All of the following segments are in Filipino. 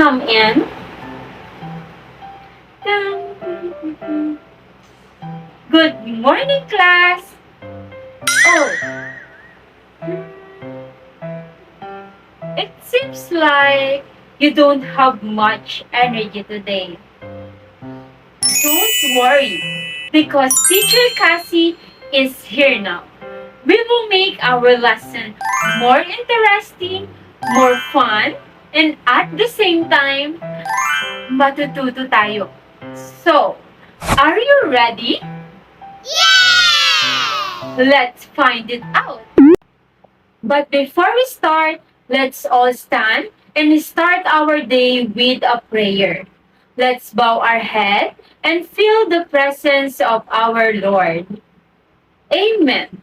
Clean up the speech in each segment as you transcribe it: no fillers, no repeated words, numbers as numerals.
come in. Good morning, class. Oh, it seems like you don't have much energy today. Don't worry, because Teacher Cassie is here now. We will make our lesson more interesting, more fun, and at the same time, matututo tayo. So, are you ready? Let's find it out. But before we start, let's all stand and start our day with a prayer. Let's bow our head and feel the presence of our Lord. Amen.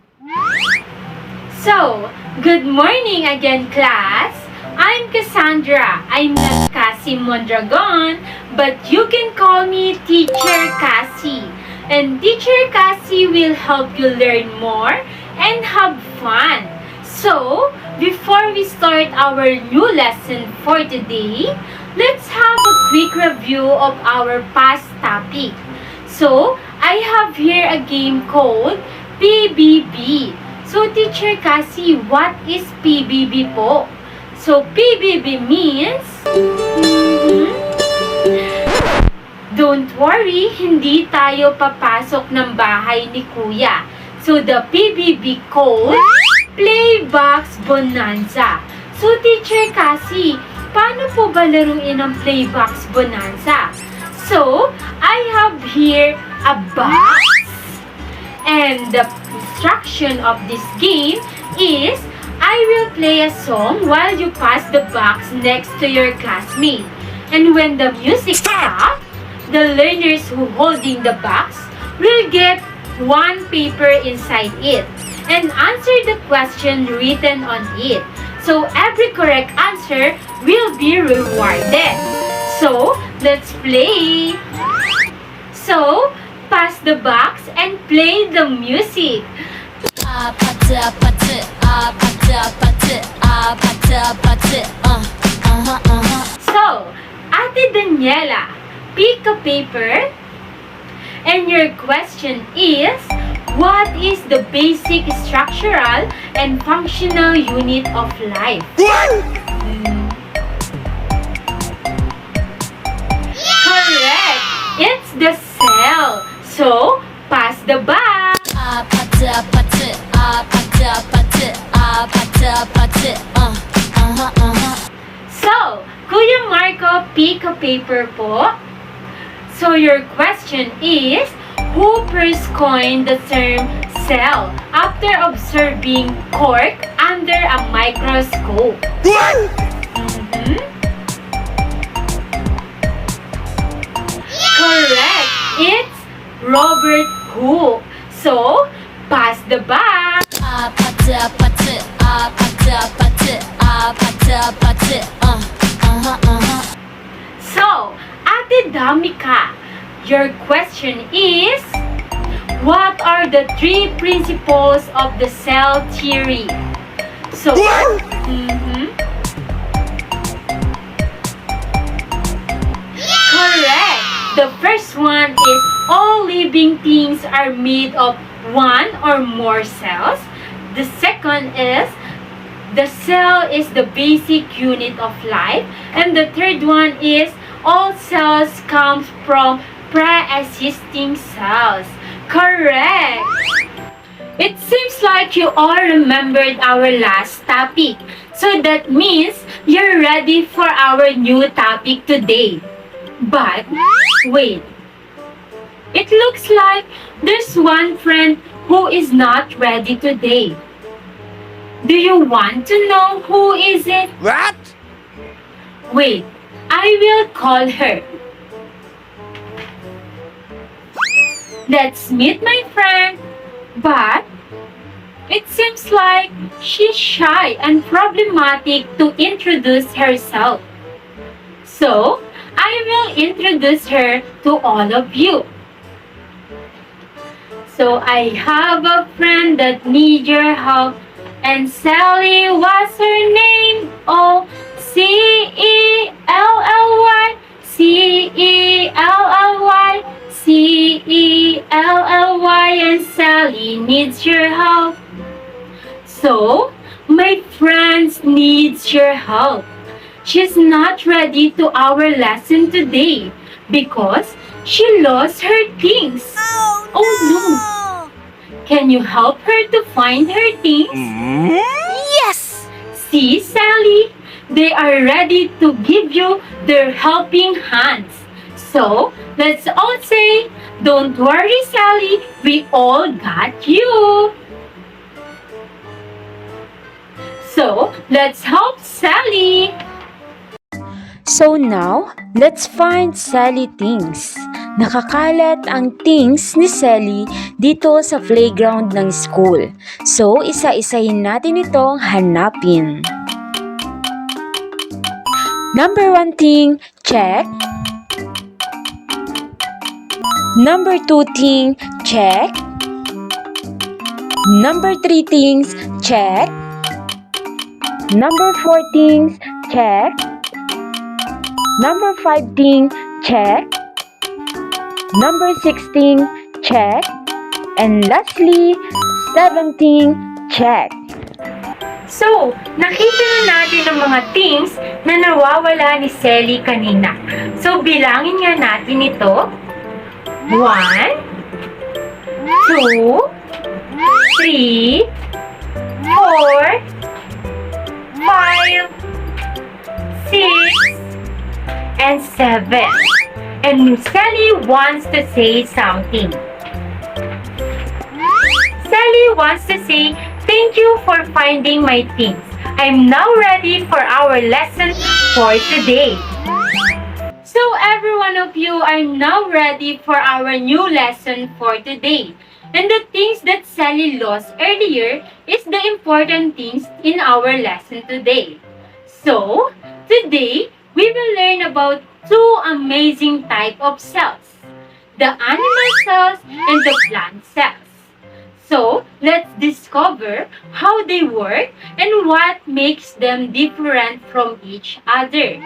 So, good morning again, class. I'm Cassandra. I'm not Cassie Mondragon, but you can call me Teacher Cassie. And Teacher Cassie will help you learn more and have fun. So, before we start our new lesson for today, let's have a quick review of our past topic. So, I have here a game called PBB. So, Teacher Cassie, what is PBB po? So, PBB means... Don't worry, hindi tayo papasok ng bahay ni Kuya. So, the PBB code, Playbox Bonanza. So, Teacher Cassie, paano po ba laruin ang Playbox Bonanza? So, I have here a box. And the instruction of this game is, I will play a song while you pass the box next to your classmate. And when the music stops, the learners who holding the box will get one paper inside it and answer the question written on it. So every correct answer will be rewarded. So let's play. So pass the box and play the music. So, Ate Daniela, pick a paper, and your question is, what is the basic structural and functional unit of life? Correct! It's the cell. So, pass the box. So, Kuya Marco, pick a paper po. So your question is, who first coined the term cell after observing cork under a microscope? Correct! It's Robert Hooke. So, pass the box. So, Ate Damika, your question is, what are the three principles of the cell theory? So, correct. The first one is all living things are made of one or more cells. The second is the cell is the basic unit of life. And the third one is all cells come from pre-existing cells. Correct! It seems like you all remembered our last topic. So that means you're ready for our new topic today. But, wait. It looks like there's one friend who is not ready today. Do you want to know who is it? What? Wait, I will call her. Let's meet my friend. But it seems like she's shy and problematic to introduce herself. So, I will introduce her to all of you. So, I have a friend that needs your help. And Sally was her name. Oh, Cellly. needs your help. So, my friends needs your help. She's not ready to our lesson today because she lost her things. Oh no! Can you help her to find her things? Yes! See, Sally, they are ready to give you their helping hands. So, let's all say, don't worry, Sally, we all got you. So, let's help Sally. So now, let's find Sally things. Nakakalat ang things ni Sally dito sa playground ng school. So, isa-isahin natin itong hanapin. Number 1 thing, check. Number 2 thing, check. Number 3 things, check. Number 4 things, check. Number 5 thing, check. Number 16, check. And lastly, 17, check. So, nakita na natin ang mga things na nawawala ni Sally kanina. So, bilangin nga natin ito. 1, 2, 3, 4, 5, 6, and 7. And Sally wants to say something. Sally wants to say, thank you for finding my things. I'm now ready for our lesson for today. So every one of you are now ready for our new lesson for today. And the things that Sally lost earlier is the important things in our lesson today. So, today, we will learn about two amazing type of cells, the animal cells and the plant cells. So, let's discover how they work and what makes them different from each other.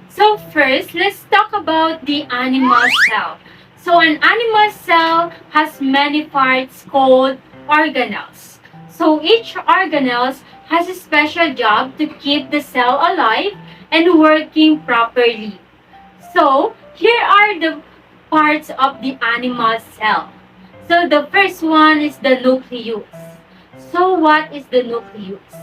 So first, let's talk about the animal cell. So an animal cell has many parts called organelles. So each organelles has a special job to keep the cell alive and working properly. So, here are the parts of the animal cell. So, the first one is the nucleus. So, what is the nucleus?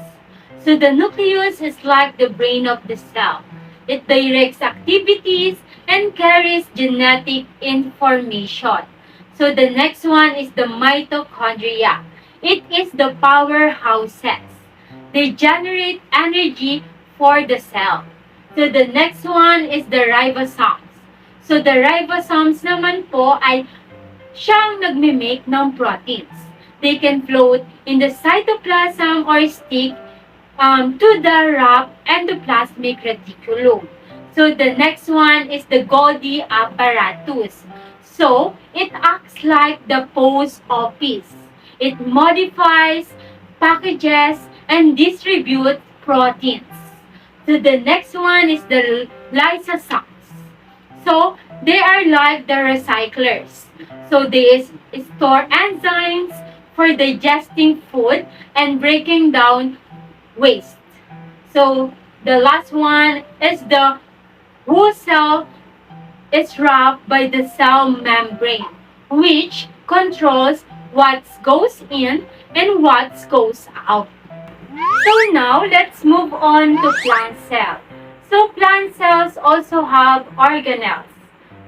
So, the nucleus is like the brain of the cell. It directs activities and carries genetic information. So, the next one is the mitochondria. It is the powerhouses. They generate energy for the cell. So, the next one is the ribosomes. So, the ribosomes naman po ay siyang nagme-make ng proteins. They can float in the cytoplasm or stick to the wrap endoplasmic reticulum. So, the next one is the Golgi apparatus. So, it acts like the post office. It modifies, packages, and distributes proteins. So the next one is the lysosomes. So they are like the recyclers. So they store enzymes for digesting food and breaking down waste. So the last one is the whole cell is wrapped by the cell membrane, which controls what goes in and what goes out. So now, let's move on to plant cells. So plant cells also have organelles,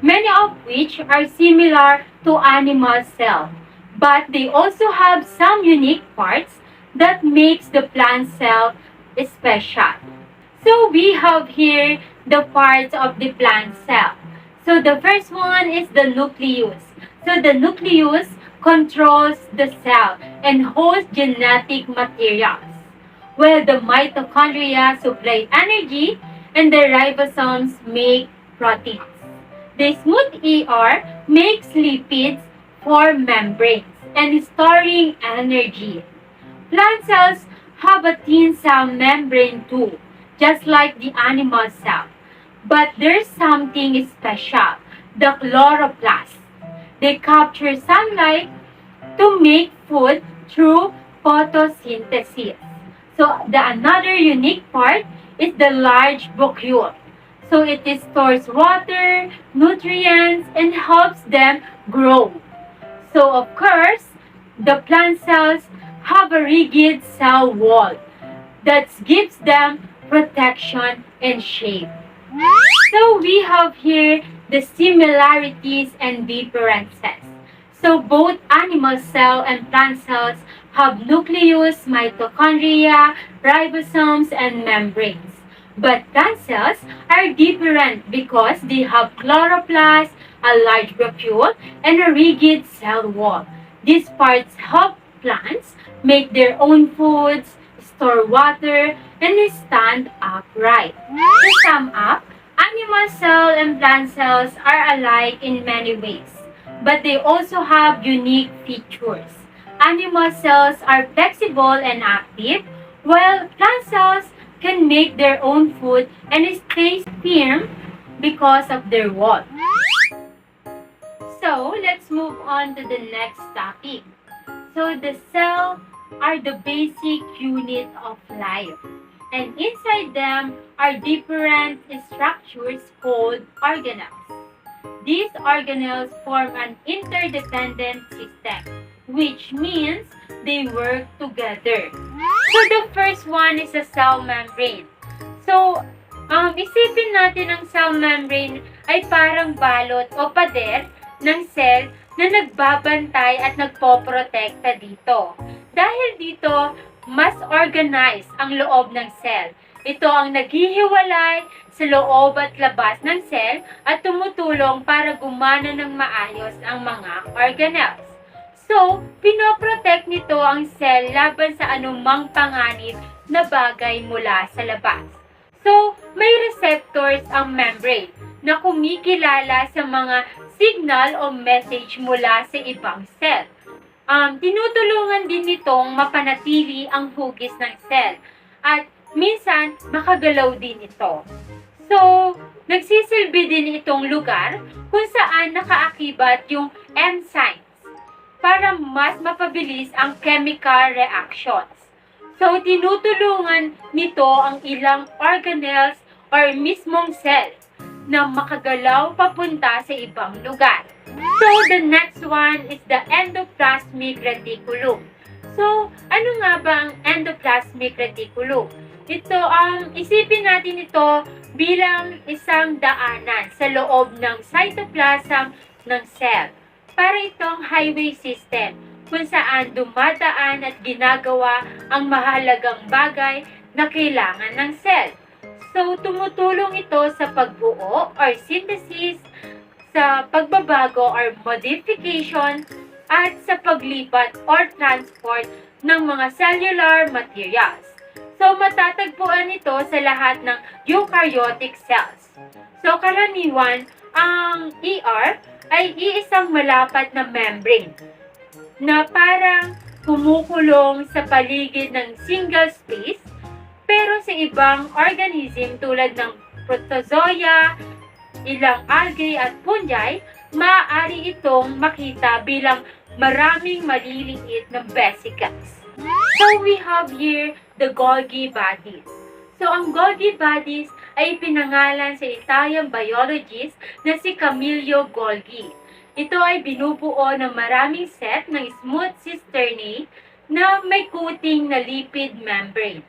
many of which are similar to animal cells, but they also have some unique parts that makes the plant cell special. So we have here the parts of the plant cell. So the first one is the nucleus. So the nucleus controls the cell and holds genetic materials, while the mitochondria supply energy and the ribosomes make proteins. The smooth ER makes lipids for membranes and storing energy. Plant cells have a thin cell membrane too, just like the animal cell. But there's something special, the chloroplast. They capture sunlight to make food through photosynthesis. So the another unique part is the large vacuole. So it stores water, nutrients, and helps them grow. So of course, the plant cells have a rigid cell wall that gives them protection and shape. So we have here the similarities and differences. So both animal cell and plant cells have nucleus, mitochondria, ribosomes, and membranes. But plant cells are different because they have chloroplast, a large vacuole, and a rigid cell wall. These parts help plants make their own foods, store water, and stand upright. To sum up, animal cell and plant cells are alike in many ways, but they also have unique features. Animal cells are flexible and active, while plant cells can make their own food and stay firm because of their wall. So, let's move on to the next topic. So, the cell are the basic unit of life, and inside them are different structures called organelles. These organelles form an interdependent system, which means they work together. So the first one is a cell membrane. So, isipin natin ang cell membrane ay parang balot o pader ng cell na nagbabantay at nagpoprotekta dito. Dahil dito, mas organized ang loob ng cell. Ito ang naghihiwalay sa loob at labas ng cell at tumutulong para gumana ng maayos ang mga organelles. So, pinoprotect nito ang cell laban sa anumang panganib na bagay mula sa labas. So, may receptors ang membrane na kumikilala sa mga signal o message mula sa ibang cell. Tinutulungan din nitong mapanatili ang hugis ng cell at minsan makagalaw din ito. So, nagsisilbi din itong lugar kung saan nakaakibat yung enzymes para mas mapabilis ang chemical reactions. So, tinutulungan nito ang ilang organelles or mismong cell na makagalaw papunta sa ibang lugar. So, the next one is the endoplasmic reticulum. So, ano nga ba ang endoplasmic reticulum? Ito, isipin natin ito bilang isang daanan sa loob ng cytoplasm ng cell. Para itong highway system kung saan dumadaan at ginagawa ang mahalagang bagay na kailangan ng cell. So, tumutulong ito sa pagbuo or synthesis, sa pagbabago or modification, at sa paglipat or transport ng mga cellular materials. So, matatagpuan ito sa lahat ng eukaryotic cells. So, karaniwan, ang ER ay iisang malapat na membrane na parang kumukulong sa paligid ng single space, pero sa ibang organism tulad ng protozoa, ilang algae at fungi, maaari itong makita bilang maraming maliliit na vesicles. So we have here the Golgi bodies. So ang Golgi bodies ay pinangalan sa Italian biologist na si Camillo Golgi. Ito ay binubuo ng maraming set ng smooth cisternae na may coating na lipid membrane.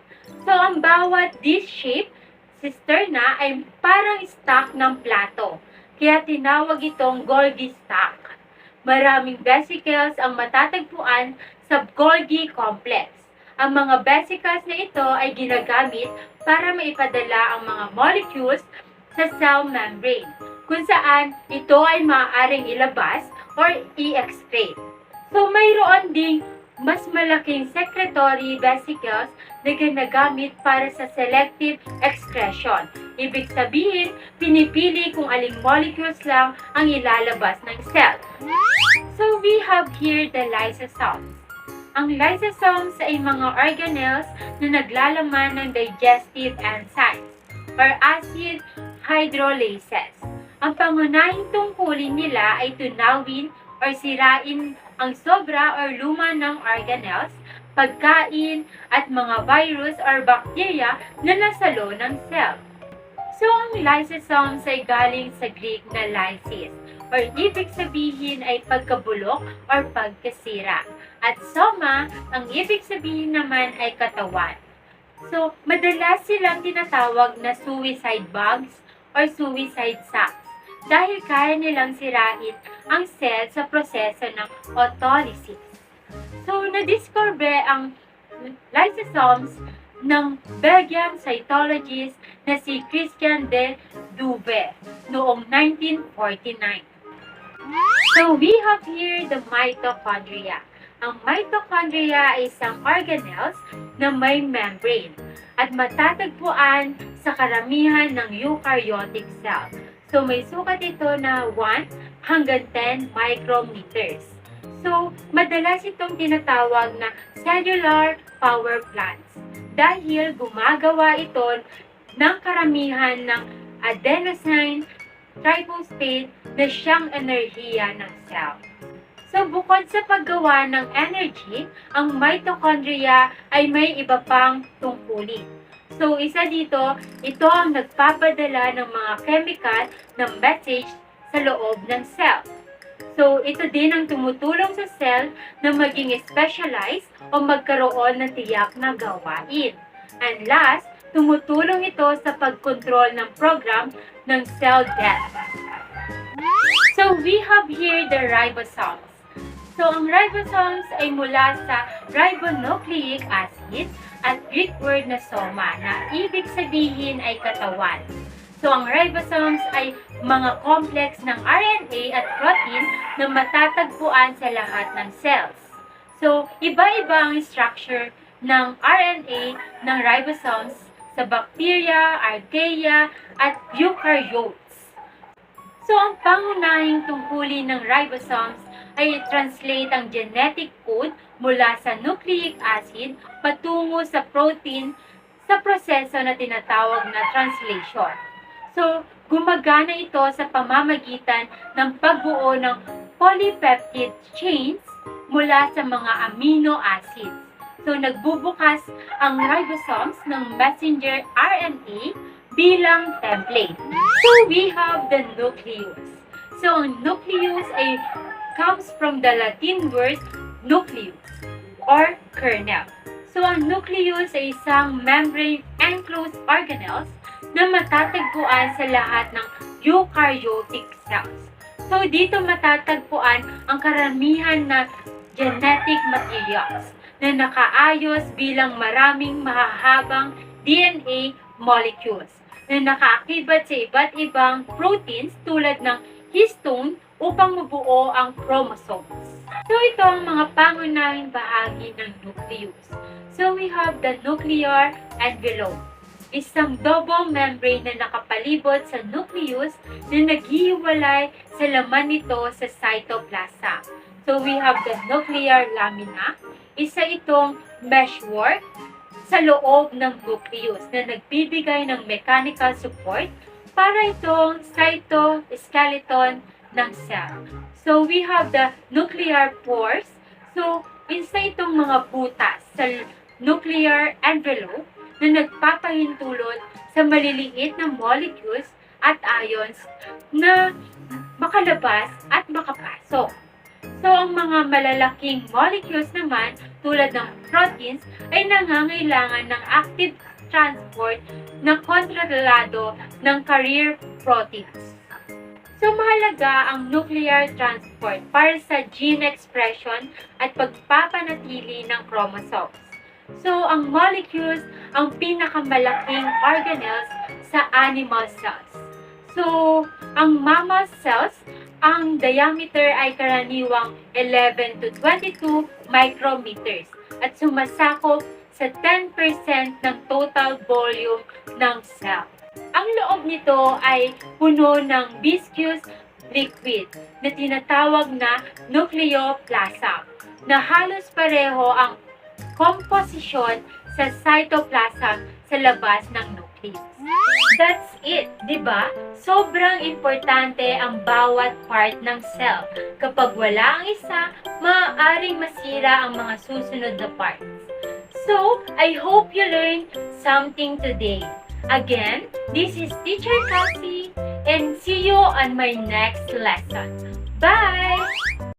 So ang bawat disc-shaped cisterna ay parang stack ng plato, kaya tinawag itong Golgi stack. Maraming vesicles ang matatagpuan sa Golgi complex. Ang mga vesicles na ito ay ginagamit para maipadala ang mga molecules sa cell membrane, kung saan ito ay maaaring ilabas or i-excrete. So mayroon ding mas malaking secretory vesicles na ginagamit para sa selective excretion. Ibig sabihin, pinipili kung aling molecules lang ang ilalabas ng cell. So we have here the lysosomes. Ang lysosomes ay mga organelles na naglalaman ng digestive enzymes or acid hydrolases. Ang pangunahing tungkulin nila ay tunawin or sirain ang sobra or luma ng organelles, pagkain, at mga virus or bacteria na nasalo ng cell. So, ang lysosomes ay galing sa Greek na lysis, or ibig sabihin ay pagkabulok or pagkasira. At soma, ang ibig sabihin naman ay katawan. So, madalas silang tinatawag na suicide bugs or suicide sacs dahil kaya nilang sirain ang cell sa proseso ng autolysis. So, nadiscover ang lysosomes ng Belgian cytologist na si Christian de Duve noong 1949. So, we have here the mitochondria. Ang mitochondria ay isang organelles na may membrane at matatagpuan sa karamihan ng eukaryotic cell. So, may sukat ito na 1 hanggang 10 micrometers. So, madalas itong tinatawag na cellular power plants dahil gumagawa ito ng karamihan ng adenosine triphosphate na siyang enerhiya ng cell. So, bukod sa paggawa ng energy, ang mitochondria ay may iba pang tungkulin. So, isa dito, ito ang nagpapadala ng mga chemical ng message sa loob ng cell. So, ito din ang tumutulong sa cell na maging specialized o magkaroon ng tiyak na gawain. And last, tumutulong ito sa pagkontrol ng program ng cell death. So, we have here the ribosomes. So, ang ribosomes ay mula sa ribonucleic acid at Greek word na soma na ibig sabihin ay katawan. So, ang ribosomes ay mga complex ng RNA at protein na matatagpuan sa lahat ng cells. So, iba-iba ang structure ng RNA ng ribosomes sa bacteria, archaea, at eukaryotes. So, ang pangunahing tungkulin ng ribosomes ay i-translate ang genetic code mula sa nucleic acid patungo sa protein sa proseso na tinatawag na translation. So, gumagana ito sa pamamagitan ng pagbuo ng polypeptide chains mula sa mga amino acids. So, nagbubukas ang ribosomes ng messenger RNA bilang template. So, we have the nucleus. So, ang nucleus ay comes from the Latin word nucleus or kernel. So, ang nucleus ay isang membrane-enclosed organelles na matatagpuan sa lahat ng eukaryotic cells. So, dito matatagpuan ang karamihan na genetic materials na nakaayos bilang maraming mahahabang DNA molecules na nakaakibat sa iba't ibang proteins tulad ng histone upang mabuo ang chromosomes. So, ito ang mga pangunahing bahagi ng nucleus. So, we have the nuclear envelope. Isang double membrane na nakapalibot sa nucleus na naghihiwalay sa laman nito sa cytoplasm. So, we have the nuclear lamina. Isa itong meshwork sa loob ng nucleus na nagbibigay ng mechanical support para itong cytoskeleton ng cell. So, we have the nuclear pores. So, isa itong mga butas sa nuclear envelope na nagpapahintulot sa maliliit na molecules at ions na makalabas at makapasok. So, ang mga malalaking molecules naman tulad ng proteins ay nangangailangan ng active transport na kontrolado ng carrier proteins. So, mahalaga ang nuclear transport para sa gene expression at pagpapanatili ng chromosomes. So, ang molecules ang pinakamalaking organelles sa animal cells. So, ang mammal cells, ang diameter ay karaniwang 11 to 22 micrometers at sumasakop sa 10% ng total volume ng cell. Ang loob nito ay puno ng viscous liquid na tinatawag na nucleoplasm na halos pareho ang komposisyon sa cytoplasm sa labas ng nucleus. That's it, di ba? Sobrang importante ang bawat part ng cell. Kapag wala ang isa, maaaring masira ang mga susunod na parts. So, I hope you learned something today. Again, this is Teacher Cassie, and see you on my next lesson. Bye!